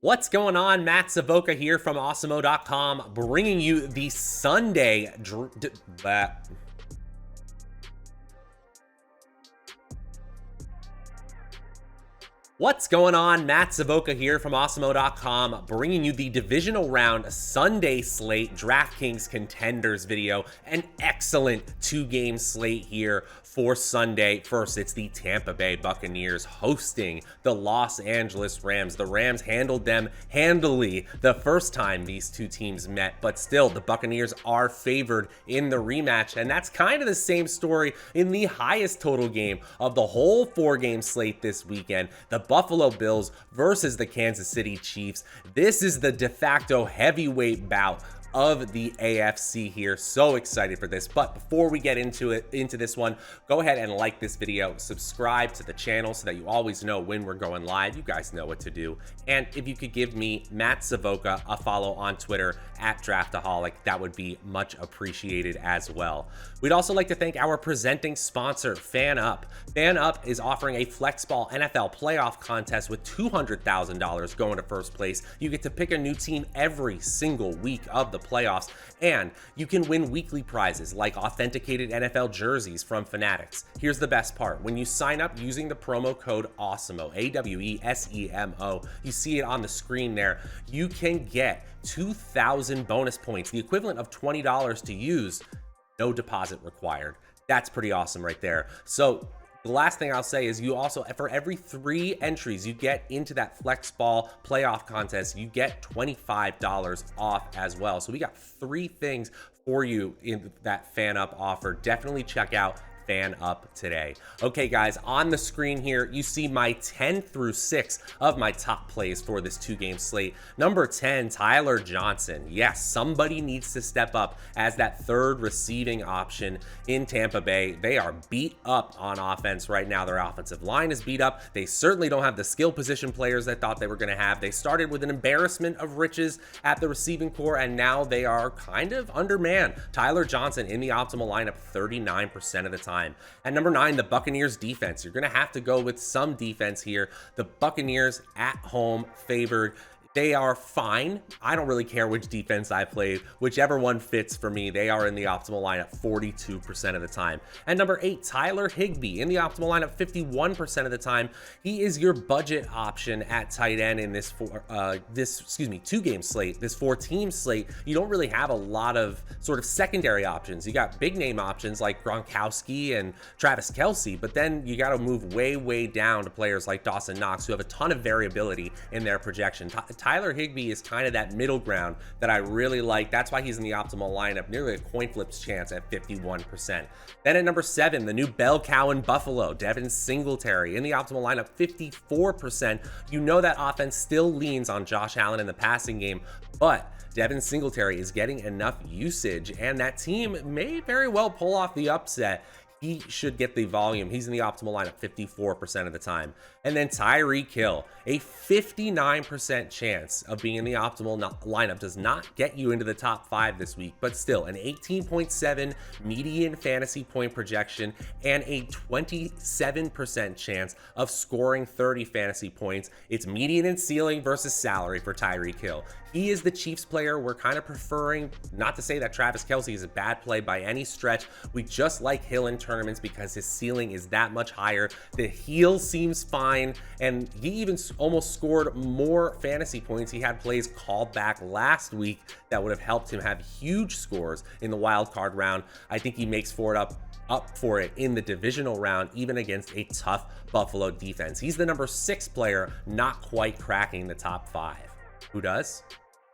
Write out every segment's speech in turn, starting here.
What's going on? Matt Savoca here from Awesemo.com, bringing you the Sunday. What's going on? Matt Savoca here from Awesemo.com, bringing you the divisional round Sunday slate DraftKings contenders video. An excellent two-game slate here for Sunday. First, it's the Tampa Bay Buccaneers hosting the Los Angeles Rams. The Rams handled them handily the first time these two teams met, but still, the Buccaneers are favored in the rematch, and that's kind of the same story in the highest total game of the whole four-game slate this weekend. The Buffalo Bills versus the Kansas City Chiefs. This is the de facto heavyweight bout of the AFC here. So excited for this. But before we get into this one, go ahead and like this video, subscribe to the channel so that you always know when we're going live. You guys know what to do. And if you could give me, Matt Savoca, a follow on Twitter at Draftaholic, that would be much appreciated as well. We'd also like to thank our presenting sponsor, FanUp. FanUp is offering a Flexball NFL playoff contest with $200,000 going to first place. You get to pick a new team every single week of the playoffs, and you can win weekly prizes like authenticated NFL jerseys from Fanatics. Here's the best part. When you sign up using the promo code Awesemo, AWESEMO, you see it on the screen there, you can get 2,000 bonus points, the equivalent of $20 to use, no deposit required. That's pretty awesome right there. So the last thing I'll say is you also, for every 3 entries you get into that Flex Ball playoff contest, you get $25 off as well. So we got 3 things for you in that FanUp offer. Definitely check out FanUp today. Okay, guys, on the screen here, you see my 10 through 6 of my top plays for this 2-game slate. Number 10, Tyler Johnson. Yes, somebody needs to step up as that third receiving option in Tampa Bay. They are beat up on offense right now. Their offensive line is beat up. They certainly don't have the skill position players they thought they were going to have. They started with an embarrassment of riches at the receiving core, and now they are kind of undermanned. Tyler Johnson in the optimal lineup 39% of the time. At number 9, the Buccaneers defense. You're going to have to go with some defense here. The Buccaneers at home favored. They are fine. I don't really care which defense I played. Whichever one fits for me, they are in the optimal lineup 42% of the time. And number 8, Tyler Higbee in the optimal lineup 51% of the time. He is your budget option at tight end in this 2-game slate, this 4-team slate. You don't really have a lot of sort of secondary options. You got big name options like Gronkowski and Travis Kelce, but then you got to move way down to players like Dawson Knox, who have a ton of variability in their projection. Tyler Higbee is kind of that middle ground that I really like. That's why he's in the optimal lineup, nearly a coin flips chance at 51%. Then at number 7, the new bell cow in Buffalo, Devin Singletary in the optimal lineup, 54%. You know that offense still leans on Josh Allen in the passing game, but Devin Singletary is getting enough usage, and that team may very well pull off the upset. He should get the volume. He's in the optimal lineup 54% of the time. And then Tyreek Hill, a 59% chance of being in the optimal lineup, does not get you into the top 5 this week, but still an 18.7 median fantasy point projection and a 27% chance of scoring 30 fantasy points. It's median and ceiling versus salary for Tyreek Hill. He is the Chiefs player we're kind of preferring. Not to say that Travis Kelce is a bad play by any stretch. We just like Hill in tournaments because his ceiling is that much higher. The heel seems fine, and he even almost scored more fantasy points. He had plays called back last week that would have helped him have huge scores in the wild card round. I think he makes up for it in the divisional round, even against a tough Buffalo defense. He's the number 6 player not quite cracking the top 5. Who does?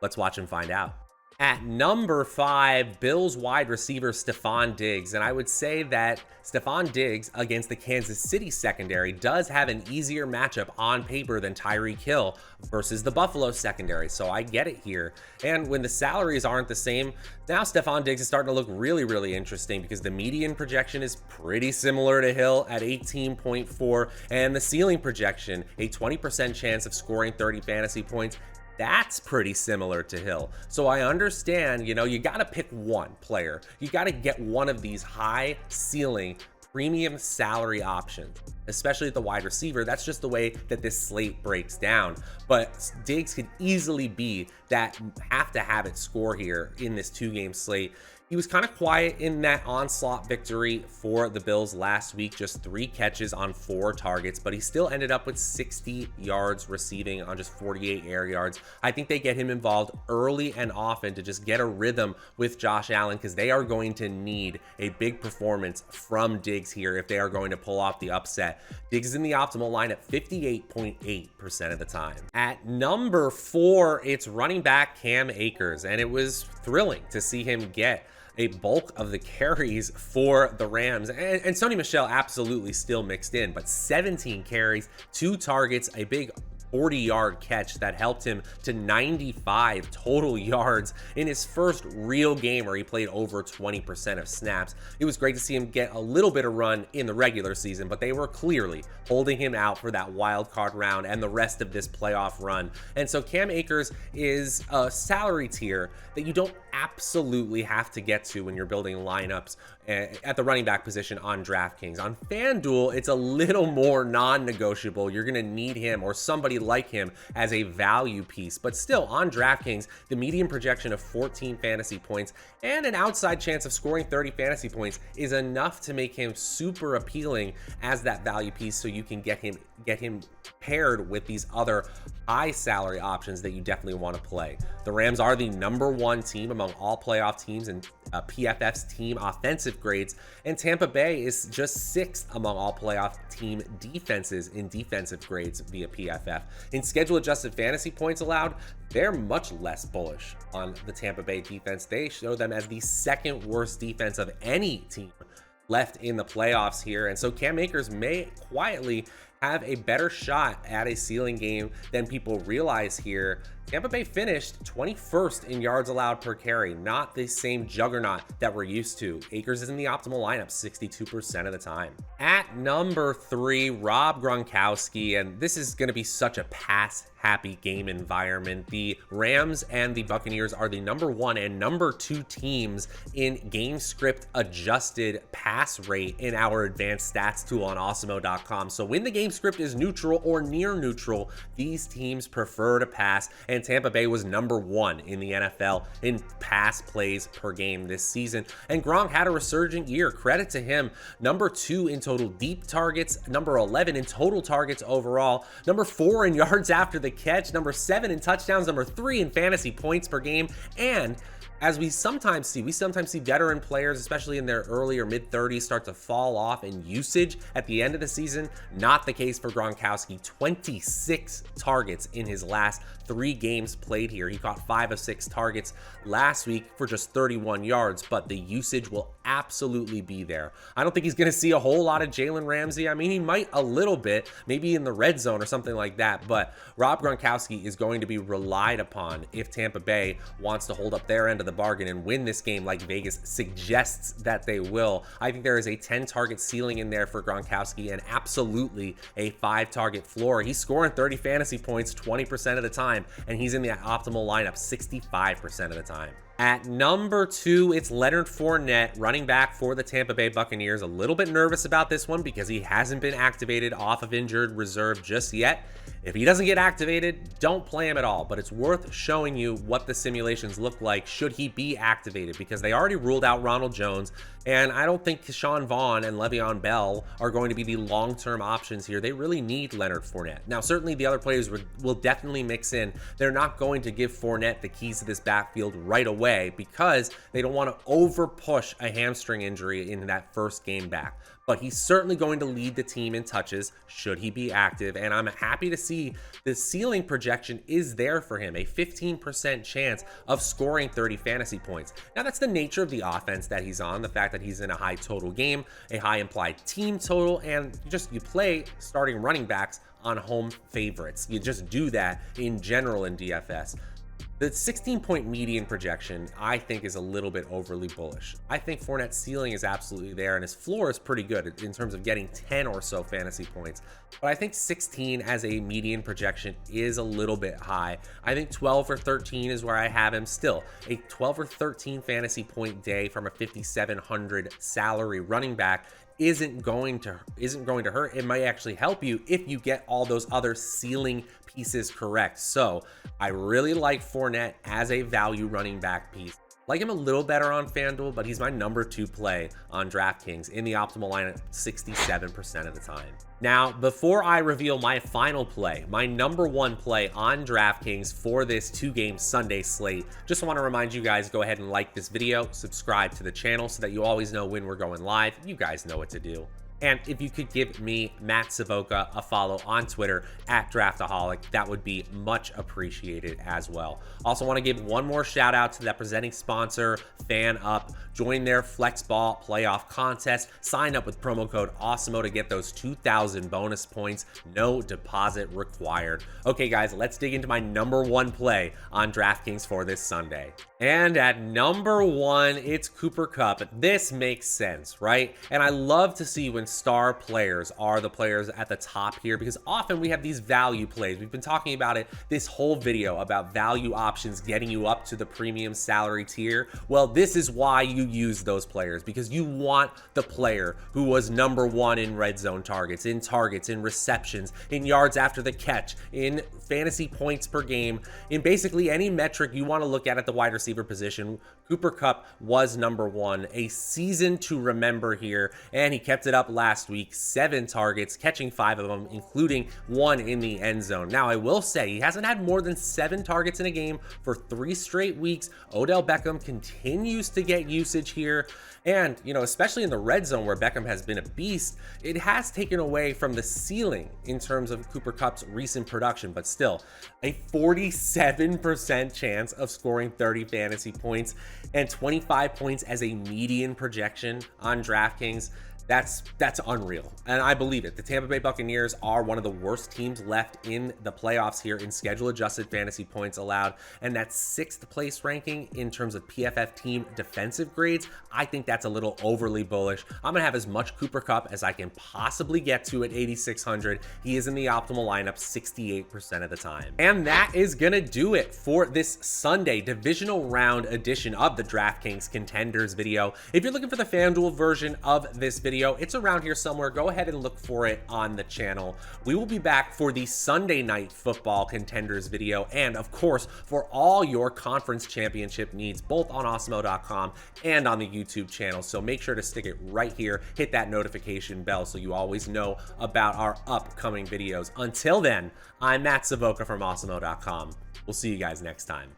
Let's watch and find out. At number 5, Bills wide receiver Stefon Diggs. And I would say that Stefon Diggs against the Kansas City secondary does have an easier matchup on paper than Tyreek Hill versus the Buffalo secondary. So I get it here. And when the salaries aren't the same, now Stefon Diggs is starting to look really interesting because the median projection is pretty similar to Hill at 18.4, and the ceiling projection, a 20% chance of scoring 30 fantasy points, that's pretty similar to Hill. So I understand, you got to pick one player. You got to get one of these high ceiling premium salary options. especially at the wide receiver. That's just the way that this slate breaks down. But Diggs could easily be that have-to-have-it score here in this 2-game slate. He was kind of quiet in that onslaught victory for the Bills last week, just 3 catches on 4 targets, but he still ended up with 60 yards receiving on just 48 air yards. I think they get him involved early and often to just get a rhythm with Josh Allen, because they are going to need a big performance from Diggs here if they are going to pull off the upset. Diggs is in the optimal lineup 58.8% of the time. At number 4, it's running back Cam Akers, and it was thrilling to see him get a bulk of the carries for the Rams, and Sony Michel absolutely still mixed in, but 17 carries, 2 targets, a big 40-yard catch that helped him to 95 total yards in his first real game where he played over 20% of snaps. It was great to see him get a little bit of run in the regular season, but they were clearly holding him out for that wild card round and the rest of this playoff run. And so Cam Akers is a salary tier that you don't absolutely have to get to when you're building lineups at the running back position on DraftKings. On FanDuel, it's a little more non-negotiable. You're going to need him or somebody like him as a value piece, but still on DraftKings, the median projection of 14 fantasy points and an outside chance of scoring 30 fantasy points is enough to make him super appealing as that value piece, so you can get him paired with these other high salary options that you definitely want to play. The Rams are the #1 team among all playoff teams in PFF's team offensive grades, and Tampa Bay is just 6th among all playoff team defenses in defensive grades via PFF. In schedule adjusted fantasy points allowed, they're much less bullish on the Tampa Bay defense. They show them as the 2nd worst defense of any team left in the playoffs here. And so Cam Akers may quietly have a better shot at a ceiling game than people realize here. Tampa Bay finished 21st in yards allowed per carry, not the same juggernaut that we're used to. Akers is in the optimal lineup 62% of the time. At number 3, Rob Gronkowski, and this is going to be such a pass-happy game environment. The Rams and the Buccaneers are the #1 and #2 teams in game script adjusted pass rate in our advanced stats tool on Awesemo.com. So when the game script is neutral or near neutral, these teams prefer to pass, and Tampa Bay was #1 in the NFL in pass plays per game this season. And Gronk had a resurgent year. Credit to him. #2 in total deep targets, #11 in total targets overall, #4 in yards after the catch, #7 in touchdowns, #3 in fantasy points per game, and as we sometimes see veteran players, especially in their early or mid-30s, start to fall off in usage at the end of the season. Not the case for Gronkowski. 26 targets in his last 3 games played here. He caught 5 of 6 targets last week for just 31 yards, but the usage will absolutely be there. I don't think he's going to see a whole lot of Jalen Ramsey. I mean, he might a little bit, maybe in the red zone or something like that, but Rob Gronkowski is going to be relied upon if Tampa Bay wants to hold up their end of the bargain and win this game like Vegas suggests that they will. I think there is a 10-target ceiling in there for Gronkowski and absolutely a 5-target floor. He's scoring 30 fantasy points 20% of the time, and he's in the optimal lineup 65% of the time. At number 2, it's Leonard Fournette, running back for the Tampa Bay Buccaneers. A little bit nervous about this one because he hasn't been activated off of injured reserve just yet. If he doesn't get activated, don't play him at all, but it's worth showing you what the simulations look like should he be activated, because they already ruled out Ronald Jones, and I don't think Keyshawn Vaughn and Le'Veon Bell are going to be the long-term options here. They really need Leonard Fournette. Now, certainly the other players will definitely mix in. They're not going to give Fournette the keys to this backfield right away because they don't want to over-push a hamstring injury in that first game back. But he's certainly going to lead the team in touches should he be active, and I'm happy to see the ceiling projection is there for him, a 15% chance of scoring 30 fantasy points. Now, that's the nature of the offense that he's on, the fact that he's in a high total game, a high implied team total, and you play starting running backs on home favorites. You just do that in general in DFS. The 16-point median projection, I think, is a little bit overly bullish. I think Fournette's ceiling is absolutely there, and his floor is pretty good in terms of getting 10 or so fantasy points. But I think 16 as a median projection is a little bit high. I think 12 or 13 is where I have him still. A 12 or 13 fantasy point day from a 5,700 salary running back isn't going to hurt. It might actually help you if you get all those other ceiling pieces correct. So I really like Fournette as a value running back piece. Like him a little better on FanDuel, but he's my number 2 play on DraftKings in the optimal lineup 67% of the time. Now, before I reveal my final play, my number 1 play on DraftKings for this 2-game Sunday slate, just want to remind you guys, go ahead and like this video, subscribe to the channel so that you always know when we're going live. You guys know what to do. And if you could give me, Matt Savoca, a follow on Twitter at Draftaholic, that would be much appreciated as well. Also want to give one more shout out to that presenting sponsor, FanUp. Join their Flexball playoff contest. Sign up with promo code Awesemo to get those 2,000 bonus points. No deposit required. Okay, guys, let's dig into my number 1 play on DraftKings for this Sunday. And at number 1, it's Cooper Kupp. This makes sense, right? And I love to see when star players are the players at the top here, because often we have these value plays. We've been talking about it this whole video about value options getting you up to the premium salary tier. Well, this is why you use those players, because you want the player who was number 1 in red zone targets, in receptions, in yards after the catch, in fantasy points per game, in basically any metric you want to look at the wide receiver position. Cooper Kupp was number 1, a season to remember here, and he kept it up last week. 7 targets, catching 5 of them, including 1 in the end zone. Now, I will say he hasn't had more than 7 targets in a game for 3 straight weeks. Odell Beckham continues to get usage here. And, you know, especially in the red zone where Beckham has been a beast, it has taken away from the ceiling in terms of Cooper Kupp's recent production, but still a 47% chance of scoring 30 fantasy points and 25 points as a median projection on DraftKings. That's unreal, and I believe it. The Tampa Bay Buccaneers are one of the worst teams left in the playoffs here in schedule-adjusted fantasy points allowed, and that 6th place ranking in terms of PFF team defensive grades, I think that's a little overly bullish. I'm gonna have as much Cooper Kupp as I can possibly get to at 8,600. He is in the optimal lineup 68% of the time. And that is gonna do it for this Sunday divisional round edition of the DraftKings Contenders video. If you're looking for the FanDuel version of this video, it's around here somewhere. Go ahead and look for it on the channel. We will be back for the Sunday Night Football Contenders video, and of course for all your conference championship needs, both on Awesemo.com and on the YouTube channel. So make sure to stick it right here, hit that notification bell so you always know about our upcoming videos. Until then, I'm Matt Savoca from Awesemo.com. We'll see you guys next time.